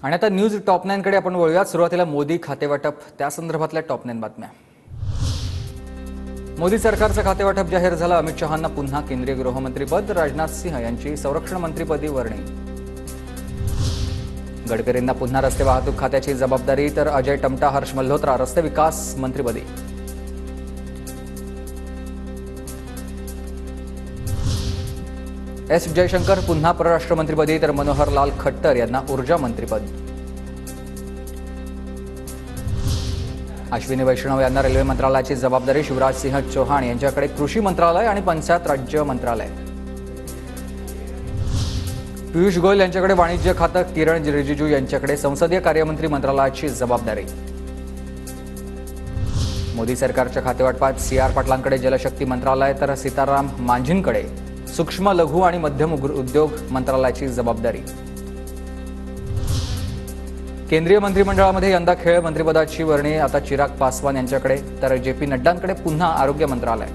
आणि आता news top 9 कडे आपण वळूयात। सुरुवातीला मोदी खातेवाटप त्या संदर्भातल्या टॉप 9 बातम्या। मोदी सरकारचं खातेवाटप जाहीर झालं। अमित शहांना पुन्हा केंद्रीय गृहमंत्रीपद, राजनाथ सिंह यांची संरक्षण मंत्रीपदी वर्णी। गडकरींना पुन्हा रस्ते वाहतूक खात्याची जबाबदारी, तर अजय टमटा, हर्ष मल्होत्रा रस्ते विकास मंत्रीपदी। एस जयशंकर पुन्हा परराष्ट्र मंत्रीपदी, तर मनोहर लाल खट्टर यांना ऊर्जा मंत्रीपद। अश्विनी वैष्णव यांना रेल्वे मंत्रालयाची जबाबदारी, शिवराज सिंह चौहान यांच्याकडे कृषी मंत्रालय आणि पंचायत राज्य मंत्रालय। पियुष गोयल यांच्याकडे वाणिज्य खातं, किरण रिजिजू यांच्याकडे संसदीय कार्यमंत्री मंत्रालयाची जबाबदारी। मोदी सरकारच्या खातेवाटपात सी.आर. पाटलांकडे जलशक्ती मंत्रालय, तर सीताराम मांझींकडे सूक्ष्म लघु आणि मध्यम उद्योग मंत्रालयाची जबाबदारी। केंद्रीय मंत्रिमंडळामध्ये यंदा खेळ मंत्रिपदाची वर्णी आता चिराग पासवान यांच्याकडे, तर जे.पी. नड्डांकडे पुन्हा आरोग्य मंत्रालय।